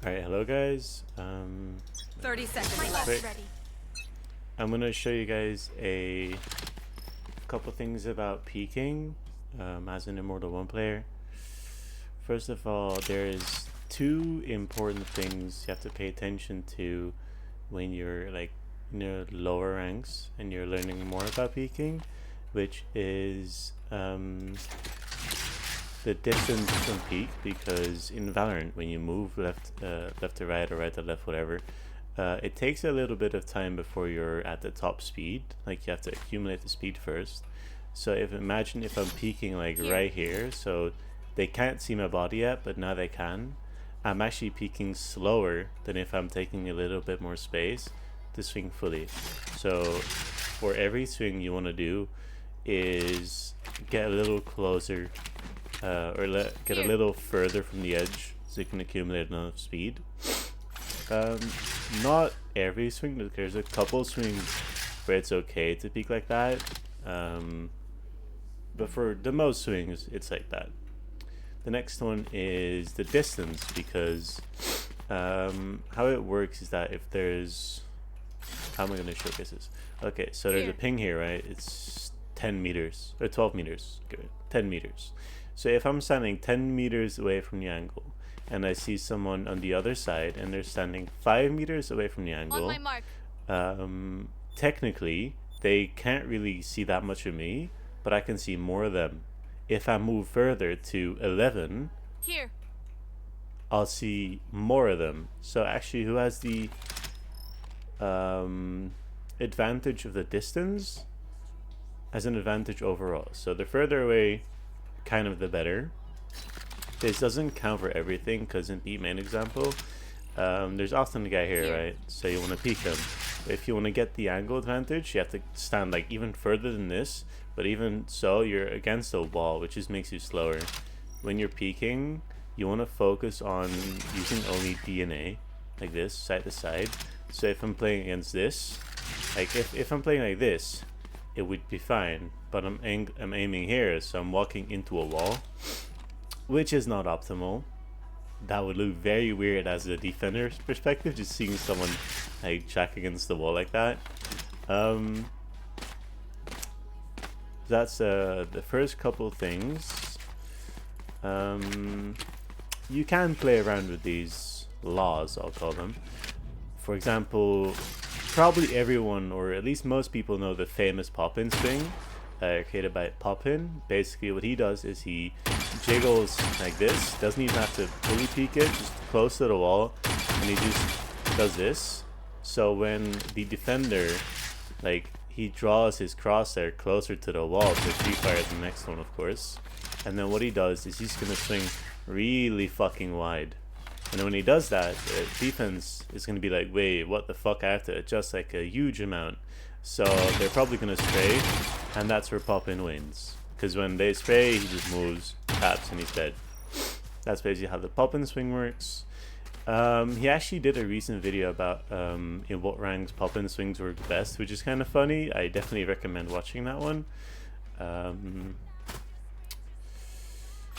Alright, hello guys. 30 seconds left. Quick. I'm gonna show you guys a couple things about peeking as an Immortal 1 player. First of all, there's two important things you have to pay attention to when you're like lower ranks and you're learning more about peeking, which is the distance from peak, because in Valorant when you move left to right or right to left, whatever, it takes a little bit of time before you're at the top speed. Like you have to accumulate the speed first. So imagine if I'm peeking like right here, so they can't see my body yet, but now they can. I'm actually peeking slower than if I'm taking a little bit more space to swing fully. So for every swing you want to do is get a little closer get a little further from the edge so you can accumulate enough speed. Not every swing, there's a couple swings where it's okay to peak like that, but for the most swings it's like that. The next one is the distance, because how it works is that if there's, how am I going to showcase this? Okay, so there's a ping here, right? It's 10 meters or 12 meters. Good, 10 meters. So if I'm standing 10 meters away from the angle and I see someone on the other side and they're standing 5 meters away from the angle, On my mark. Technically they can't really see that much of me, but I can see more of them. If I move further to 11, Here. I'll see more of them. So actually, who has the advantage of the distance has an advantage overall. So the further away, kind of the better. This doesn't count for everything, because in beat main example, there's often a guy here, right? So you want to peek him. But if you want to get the angle advantage, you have to stand like even further than this. But even so, you're against a wall, which just makes you slower. When you're peeking, you want to focus on using only DNA, like this, side to side. So if I'm playing against this, like if I'm playing like this, it would be fine. But I'm aiming here, so I'm walking into a wall, which is not optimal. That would look very weird as a defender's perspective, just seeing someone like check against the wall like that. That's the first couple things. You can play around with these laws, I'll call them. For example, probably everyone, or at least most people, know the famous pop-in swing created by Pop-in. Basically what he does is he jiggles like this, doesn't even have to fully peek it, just close to the wall, and he just does this. So when the defender, like, he draws his crosshair closer to the wall to pre-fire the next one, of course, and then what he does is he's gonna swing really fucking wide. And then when he does that, the defense is going to be like, wait, what the fuck, I have to adjust like a huge amount. So they're probably going to spray, and that's where Pop-in wins. Because when they spray, he just moves, taps, and he's dead. That's basically how the Pop-in swing works. He actually did a recent video about in what ranks Pop-in swings work best, which is kind of funny. I definitely recommend watching that one.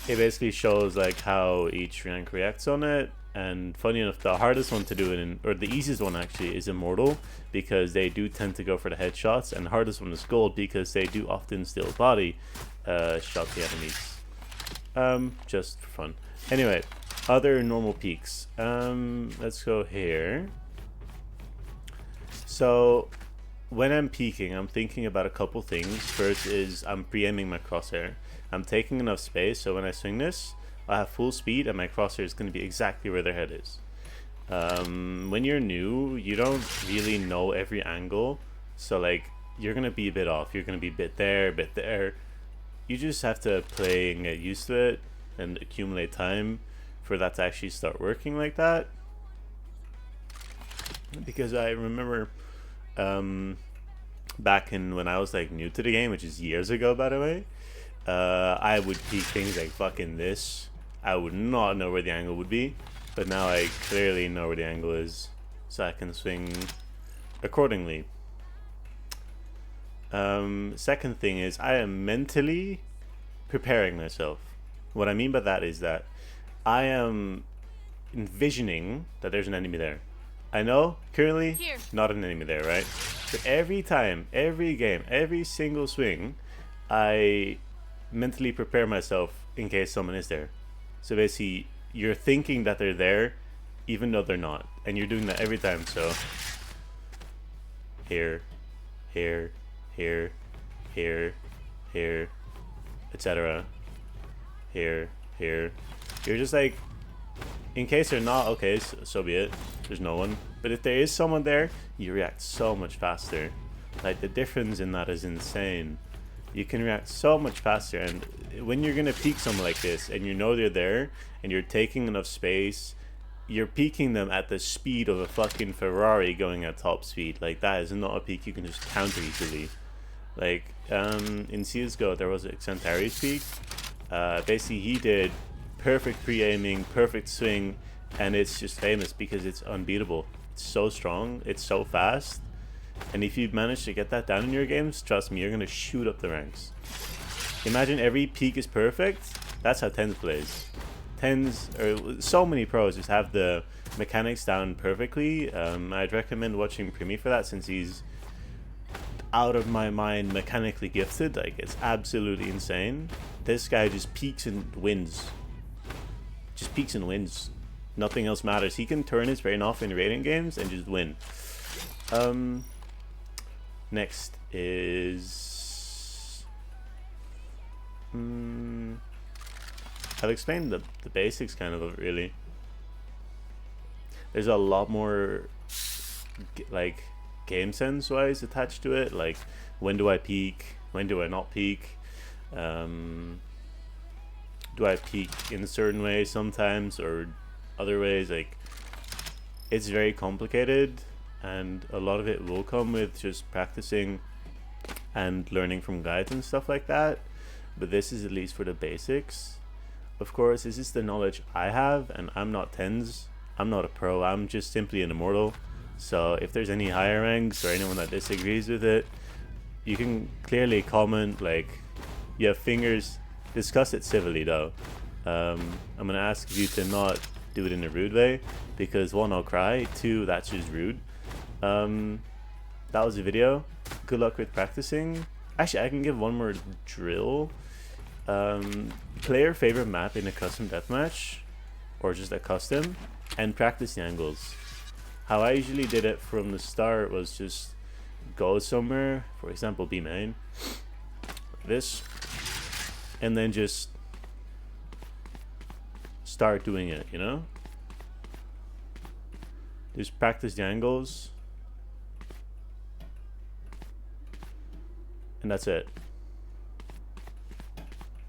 It basically shows like how each rank reacts on it. And funny enough, the hardest one to do it in, or the easiest one actually, is Immortal, because they do tend to go for the headshots, and the hardest one is Gold, because they do often still body shot the enemies. Just for fun. Anyway, other normal peaks. Let's go here. So when I'm peeking, I'm thinking about a couple things. First is I'm pre-aiming my crosshair. I'm taking enough space, so when I swing this, I have full speed and my crosshair is going to be exactly where their head is. When you're new, you don't really know every angle, so like you're going to be a bit off. You're going to be a bit there, a bit there. You just have to play and get used to it and accumulate time for that to actually start working like that. Because I remember back in when I was like new to the game, which is years ago by the way, I would peek things like fucking this. I would not know where the angle would be, but now I clearly know where the angle is, so I can swing accordingly. Second thing is I am mentally preparing myself. What I mean by that is that I am envisioning that there's an enemy there. I know currently not an enemy there, right? But every time, every game, every single swing, I mentally prepare myself in case someone is there. So basically, you're thinking that they're there, even though they're not, and you're doing that every time. So here, here, here, here, here, etc. Here, here. You're just like, in case they're not, okay, so be it. There's no one. But if there is someone there, you react so much faster. Like, the difference in that is insane. You can react so much faster, and when you're gonna peek someone like this, and you know they're there, and you're taking enough space, you're peeking them at the speed of a fucking Ferrari going at top speed. Like, that is not a peek you can just counter easily. Like, in CSGO, there was Xantari's peek. Basically, he did perfect pre-aiming, perfect swing, and it's just famous because it's unbeatable. It's so strong, it's so fast, and if you manage to get that down in your games, trust me, you're gonna shoot up the ranks. Imagine every peak is perfect. That's how Tens plays. Tens, or so many pros just have the mechanics down perfectly. I'd recommend watching Primi for that, since he's out of my mind mechanically gifted. Like, it's absolutely insane. This guy just peaks and wins. Just peaks and wins. Nothing else matters. He can turn his brain off in rating games and just win. Next is... I've explained the basics kind of really. There's a lot more like game sense wise attached to it. Like, when do I peak? When do I not peak? Do I peak in a certain way sometimes or other ways? Like, it's very complicated, and a lot of it will come with just practicing and learning from guides and stuff like that. But this is at least for the basics. Of course, this is the knowledge I have, and I'm not Tens. I'm not a pro. I'm just simply an immortal. So if there's any higher ranks or anyone that disagrees with it, you can clearly comment. Like, you have fingers. Discuss it civilly though. I'm gonna ask you to not do it in a rude way, because one, I'll cry, two, that's just rude. That was the video. Good luck with practicing. Actually, I can give one more drill. Play your favorite map in a custom deathmatch, or just a custom, and practice the angles. How I usually did it from the start was just go somewhere, for example B main, like this, and then just start doing it, you know? Just practice the angles, and that's it.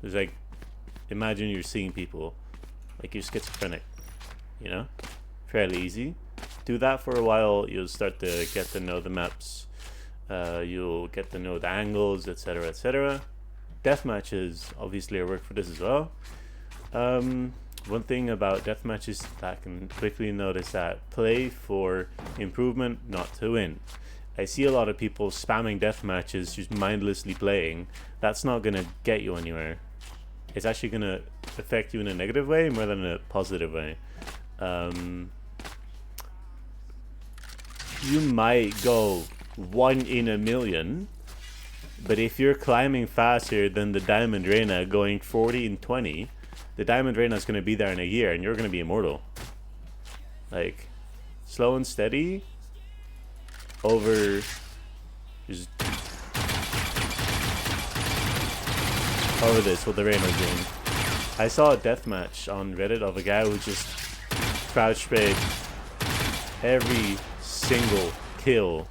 There's like, imagine you're seeing people like you're schizophrenic, you know? Fairly easy. Do that for a while, you'll start to get to know the maps, you'll get to know the angles, etc, etc. Deathmatches obviously are work for this as well. One thing about deathmatches that I can quickly notice, that play for improvement, not to win. I see a lot of people spamming deathmatches, just mindlessly playing. That's not gonna get you anywhere. It's actually gonna affect you in a negative way more than a positive way. You might go 1 in a million, but if you're climbing faster than the Diamond Reina going 40 and 20, the Diamond Reina is going to be there in a year and you're going to be immortal. Like, slow and steady over just over this, what the Reina's doing. I saw a deathmatch on Reddit of a guy who just crouch sprayed every single kill.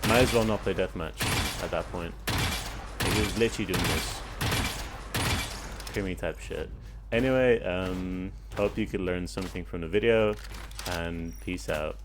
Might as well not play deathmatch at that point. Like, he was literally doing this creamy type shit. Anyway, hope you could learn something from the video, and peace out.